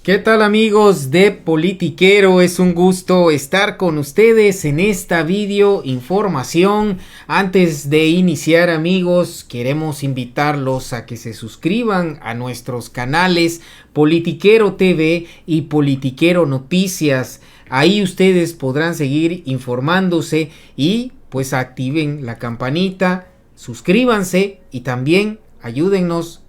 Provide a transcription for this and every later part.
¿Qué tal amigos de Politiquero? Es un gusto estar con ustedes en esta video información. Antes de iniciar amigos, queremos invitarlos a que se suscriban a nuestros canales Politiquero TV y Politiquero Noticias. Ahí ustedes podrán seguir informándose y pues activen la campanita, suscríbanse y también ayúdennos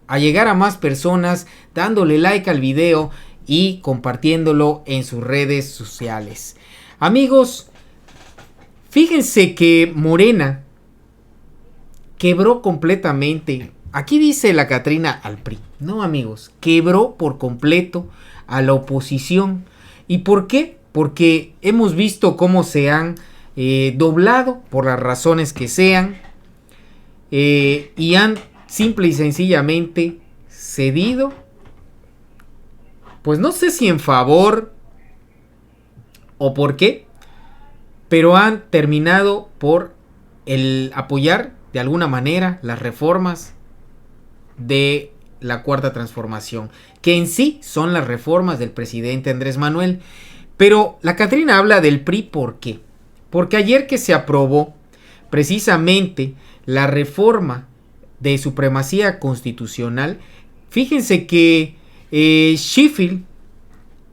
a llegar a más personas dándole like al video y compartiéndolo en sus redes sociales. Amigos, fíjense que Morena quebró completamente. Aquí dice la Catrina al PRI. No amigos, quebró por completo a la oposición. ¿Y por qué? Porque hemos visto cómo se han doblado por las razones que sean y han simple y sencillamente cedido, pues no sé si en favor o por qué, pero han terminado por el apoyar de alguna manera las reformas de la Cuarta Transformación, que en sí son las reformas del presidente Andrés Manuel. Pero la Catrina habla del PRI, ¿por qué? Porque ayer que se aprobó precisamente la reforma de supremacía constitucional, fíjense que Sheffield,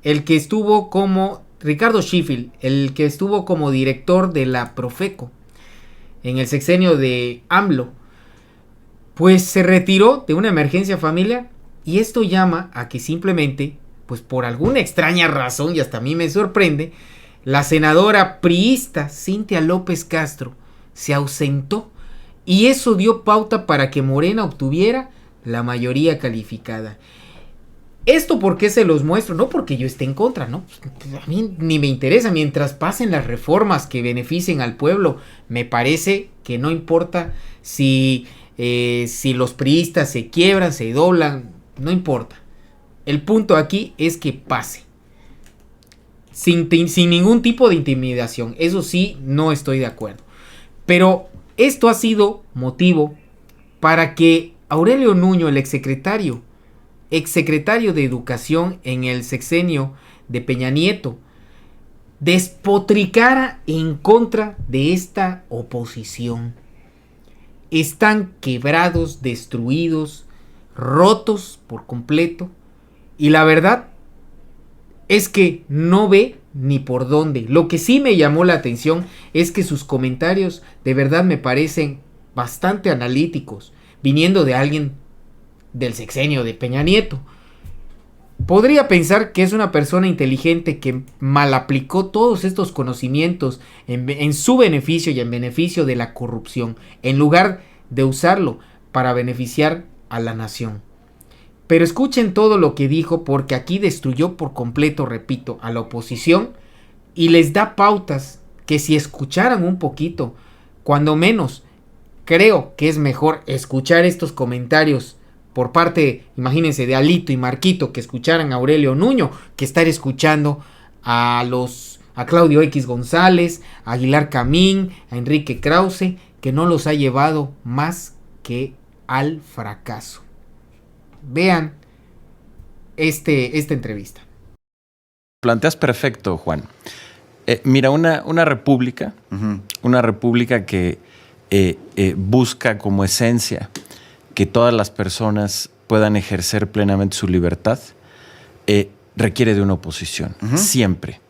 el que estuvo como Ricardo Sheffield, el que estuvo como director de la Profeco en el sexenio de AMLO, pues se retiró de una emergencia familiar, y esto llama a que simplemente, pues por alguna extraña razón, y hasta a mí me sorprende, la senadora priista Cintia López Castro se ausentó. Y eso dio pauta para que Morena obtuviera la mayoría calificada. ¿Esto por qué se los muestro? No porque yo esté en contra, ¿no? A mí ni me interesa. Mientras pasen las reformas que beneficien al pueblo, me parece que no importa si los priistas se quiebran, se doblan, no importa. El punto aquí es que pase. Sin ningún tipo de intimidación. Eso sí, no estoy de acuerdo. Pero esto ha sido motivo para que Aurelio Nuño, el exsecretario de Educación en el sexenio de Peña Nieto, despotricara en contra de esta oposición. Están quebrados, destruidos, rotos por completo, y la verdad es que no ve ni por dónde. Lo que sí me llamó la atención es que sus comentarios de verdad me parecen bastante analíticos, viniendo de alguien del sexenio de Peña Nieto. Podría pensar que es una persona inteligente que mal aplicó todos estos conocimientos en su beneficio y en beneficio de la corrupción, en lugar de usarlo para beneficiar a la nación. Pero escuchen todo lo que dijo, porque aquí destruyó por completo, repito, a la oposición, y les da pautas que si escucharan un poquito, cuando menos, creo que es mejor escuchar estos comentarios por parte, imagínense, de Alito y Marquito, que escucharan a Aurelio Nuño, que estar escuchando a Claudio X González, a Aguilar Camín, a Enrique Krause, que no los ha llevado más que al fracaso. Vean esta entrevista. Planteas perfecto, Juan. Mira, una república, una república que busca como esencia que todas las personas puedan ejercer plenamente su libertad, requiere de una oposición, siempre.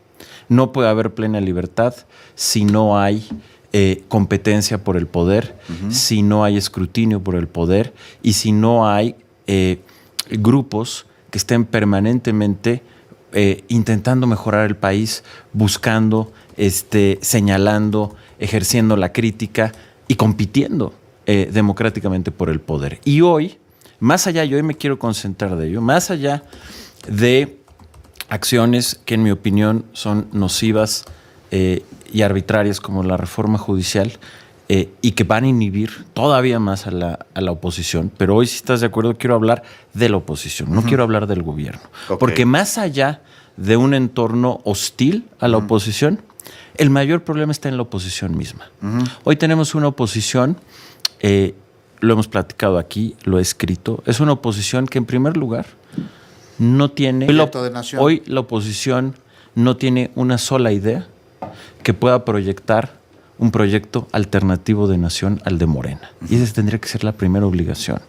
No puede haber plena libertad si no hay competencia por el poder, si no hay escrutinio por el poder y si no hay grupos que estén permanentemente intentando mejorar el país, buscando, señalando, ejerciendo la crítica y compitiendo democráticamente por el poder. Y hoy, más allá, yo hoy me quiero concentrar de ello, más allá de acciones que en mi opinión son nocivas y arbitrarias como la reforma judicial, y que van a inhibir todavía más a la oposición. Pero hoy, si estás de acuerdo, quiero hablar de la oposición, no quiero hablar del gobierno. Okay. Porque más allá de un entorno hostil a la oposición, el mayor problema está en la oposición misma. Hoy tenemos una oposición, lo hemos platicado aquí, lo he escrito, es una oposición que en primer lugar no tiene... Proyecto de nación. Hoy la oposición no tiene una sola idea que pueda proyectar un proyecto alternativo de nación al de Morena. Y esa tendría que ser la primera obligación.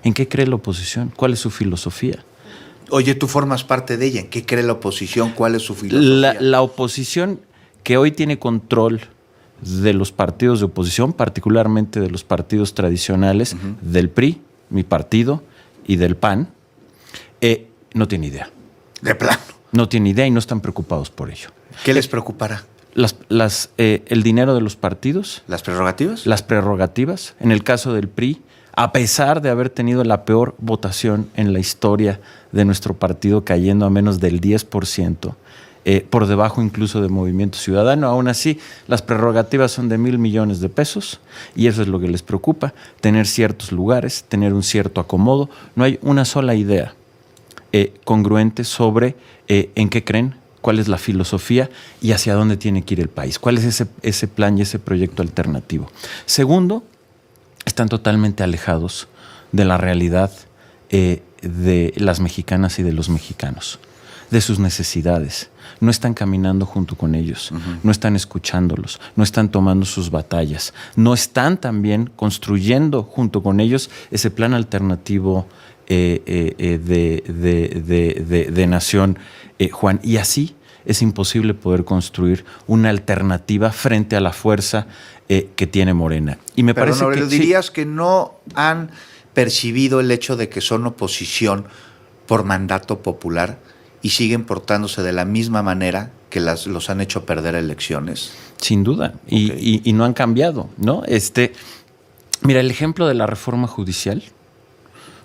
¿En qué cree la oposición? ¿Cuál es su filosofía? Oye, tú formas parte de ella. ¿En qué cree la oposición? ¿Cuál es su filosofía? La oposición que hoy tiene control de los partidos de oposición, particularmente de los partidos tradicionales, del PRI, mi partido, y del PAN, no tiene idea. De plano. No tiene idea y no están preocupados por ello. ¿Qué les preocupará? El dinero de los partidos. ¿Las prerrogativas? Las prerrogativas. En el caso del PRI, a pesar de haber tenido la peor votación en la historia de nuestro partido, cayendo a menos del 10%, por debajo incluso de Movimiento Ciudadano, aún así las prerrogativas son de 1,000 millones de pesos y eso es lo que les preocupa, tener ciertos lugares, tener un cierto acomodo. No hay una sola idea congruente sobre en qué creen, cuál es la filosofía y hacia dónde tiene que ir el país, cuál es ese plan y ese proyecto alternativo. Segundo, están totalmente alejados de la realidad de las mexicanas y de los mexicanos, de sus necesidades. No están caminando junto con ellos, no están escuchándolos, no están tomando sus batallas, no están también construyendo junto con ellos ese plan alternativo de nación, Juan. Y así es imposible poder construir una alternativa frente a la fuerza que tiene Morena. Y me parece que dirías que no han percibido el hecho de que son oposición por mandato popular y siguen portándose de la misma manera que los han hecho perder elecciones. Sin duda. Okay. Y no han cambiado, ¿no? Mira, el ejemplo de la reforma judicial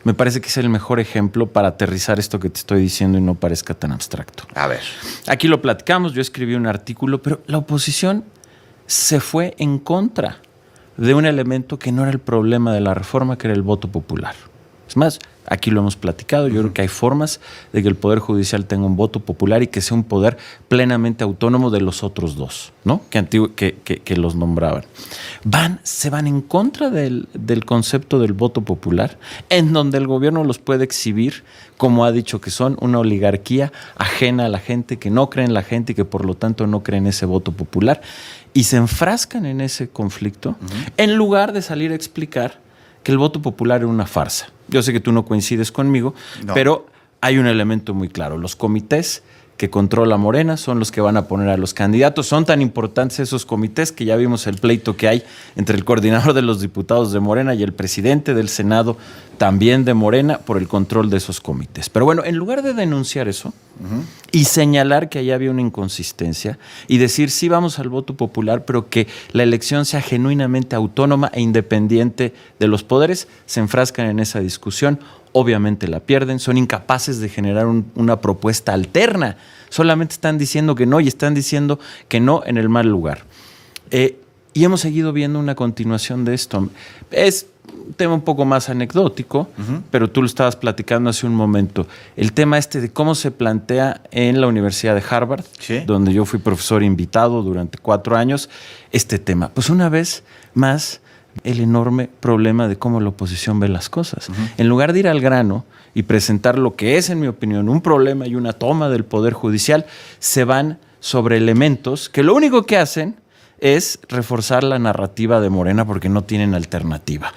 me parece que es el mejor ejemplo para aterrizar esto que te estoy diciendo y no parezca tan abstracto. A ver. Aquí lo platicamos, yo escribí un artículo, pero la oposición se fue en contra de un elemento que no era el problema de la reforma, que era el voto popular. Es más, aquí lo hemos platicado, yo creo que hay formas de que el Poder Judicial tenga un voto popular y que sea un poder plenamente autónomo de los otros dos, ¿no? Que los nombraban. Se van en contra del concepto del voto popular, en donde el gobierno los puede exhibir, como ha dicho que son, una oligarquía ajena a la gente, que no cree en la gente y que por lo tanto no cree en ese voto popular, y se enfrascan en ese conflicto, en lugar de salir a explicar que el voto popular era una farsa. Yo sé que tú no coincides conmigo, pero hay un elemento muy claro. Los comités que controla Morena son los que van a poner a los candidatos. Son tan importantes esos comités que ya vimos el pleito que hay entre el coordinador de los diputados de Morena y el presidente del Senado también de Morena por el control de esos comités. Pero bueno, en lugar de denunciar eso y señalar que ahí había una inconsistencia y decir sí vamos al voto popular, pero que la elección sea genuinamente autónoma e independiente de los poderes, se enfrascan en esa discusión. Obviamente la pierden, son incapaces de generar una propuesta alterna. Solamente están diciendo que no y están diciendo que no en el mal lugar. Y hemos seguido viendo una continuación de esto. Es un tema un poco más anecdótico, pero tú lo estabas platicando hace un momento. El tema de cómo se plantea en la Universidad de Harvard, ¿sí?, donde yo fui profesor invitado durante 4 años, este tema. Pues una vez más, el enorme problema de cómo la oposición ve las cosas. En lugar de ir al grano y presentar lo que es, en mi opinión, un problema y una toma del Poder Judicial, se van sobre elementos que lo único que hacen es reforzar la narrativa de Morena porque no tienen alternativa.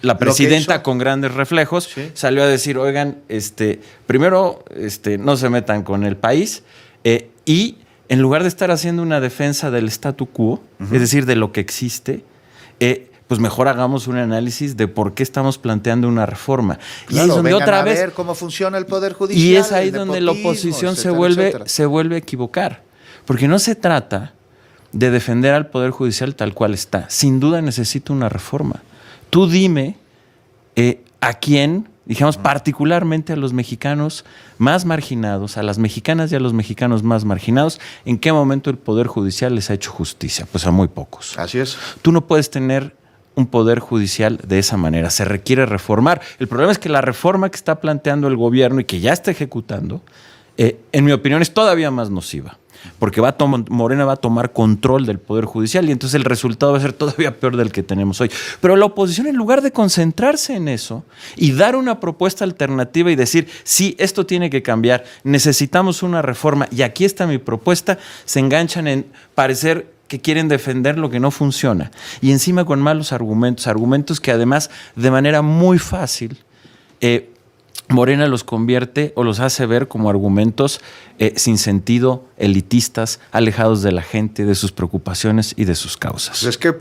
La presidenta, con grandes reflejos, ¿sí?, salió a decir, oigan, primero no se metan con el país, y en lugar de estar haciendo una defensa del statu quo, es decir, de lo que existe, pues mejor hagamos un análisis de por qué estamos planteando una reforma. Claro, y ahí es donde otra vez ver cómo funciona el Poder Judicial. Y es ahí donde la oposición se vuelve a equivocar. Porque no se trata de defender al Poder Judicial tal cual está. Sin duda necesita una reforma. Tú dime a quién, digamos, particularmente a los mexicanos más marginados, a las mexicanas y a los mexicanos más marginados, ¿en qué momento el Poder Judicial les ha hecho justicia? Pues a muy pocos. Así es. Tú no puedes tener un Poder Judicial de esa manera. Se requiere reformar. El problema es que la reforma que está planteando el gobierno y que ya está ejecutando, en mi opinión, es todavía más nociva. porque Morena va a tomar control del Poder Judicial y entonces el resultado va a ser todavía peor del que tenemos hoy. Pero la oposición, en lugar de concentrarse en eso y dar una propuesta alternativa y decir, sí, esto tiene que cambiar, necesitamos una reforma y aquí está mi propuesta, se enganchan en parecer que quieren defender lo que no funciona. Y encima con malos argumentos que además de manera muy fácil Morena los convierte o los hace ver como argumentos sin sentido, elitistas, alejados de la gente, de sus preocupaciones y de sus causas. Pues es que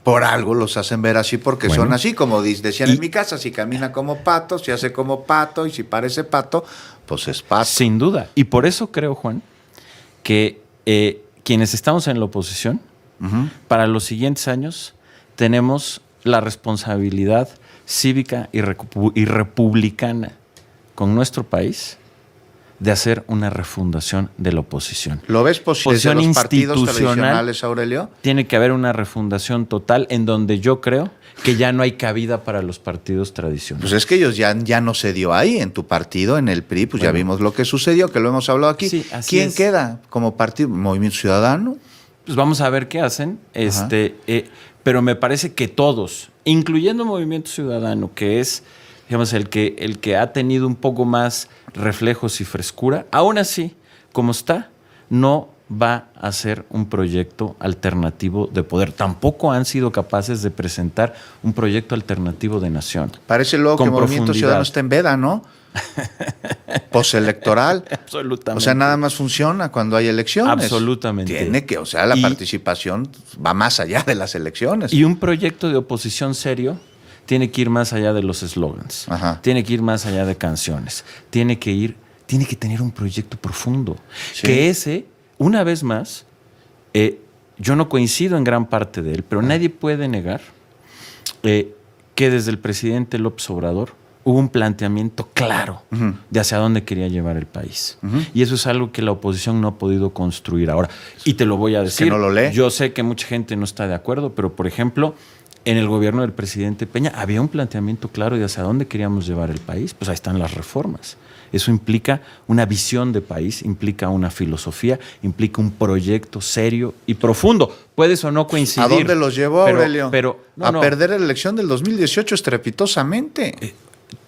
por algo los hacen ver así, porque son así, como decían en mi casa, si camina como pato, si hace como pato, y si parece pato, pues es pato. Sin duda. Y por eso creo, Juan, que quienes estamos en la oposición, para los siguientes años tenemos la responsabilidad cívica y republicana con nuestro país de hacer una refundación de la oposición. ¿Lo ves posible desde los partidos tradicionales, Aurelio? Tiene que haber una refundación total en donde yo creo que ya no hay cabida para los partidos tradicionales. Pues es que ellos ya no se dio ahí en tu partido, en el PRI, pues bueno, ya vimos lo que sucedió, que lo hemos hablado aquí. Sí, ¿Quién queda como partido? ¿Movimiento Ciudadano? Pues vamos a ver qué hacen. Pero me parece que todos, incluyendo Movimiento Ciudadano, que es, digamos, el que ha tenido un poco más reflejos y frescura, aún así, como está, no va a ser un proyecto alternativo de poder. Tampoco han sido capaces de presentar un proyecto alternativo de nación. Parece luego que Movimiento Ciudadano está en veda, ¿no? Postelectoral. Absolutamente. O sea, nada más funciona cuando hay elecciones. Absolutamente. Tiene que, o sea, la participación va más allá de las elecciones. Y un proyecto de oposición serio tiene que ir más allá de los eslogans. Tiene que ir más allá de canciones. Tiene que tener un proyecto profundo. Sí. Que ese, una vez más, yo no coincido en gran parte de él, pero nadie puede negar que desde el presidente López Obrador hubo un planteamiento claro de hacia dónde quería llevar el país. Y eso es algo que la oposición no ha podido construir ahora. Y te lo voy a decir. ¿Que no lo lee? Yo sé que mucha gente no está de acuerdo, pero por ejemplo, en el gobierno del presidente Peña había un planteamiento claro de hacia dónde queríamos llevar el país. Pues ahí están las reformas. Eso implica una visión de país, implica una filosofía, implica un proyecto serio y profundo. Puedes o no coincidir. ¿A dónde los llevó, Aurelio? No, perder la elección del 2018 estrepitosamente.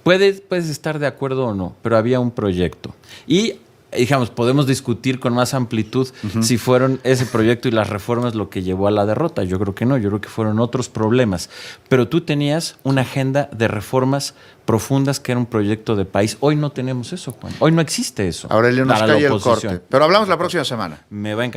Puedes estar de acuerdo o no, pero había un proyecto. Y, digamos, podemos discutir con más amplitud si fueron ese proyecto y las reformas lo que llevó a la derrota. Yo creo que no, yo creo que fueron otros problemas. Pero tú tenías una agenda de reformas profundas que era un proyecto de país. Hoy no tenemos eso, Juan. Hoy no existe eso. Aurelio, nos cae el corte. Pero hablamos la próxima semana. Me va a encantar.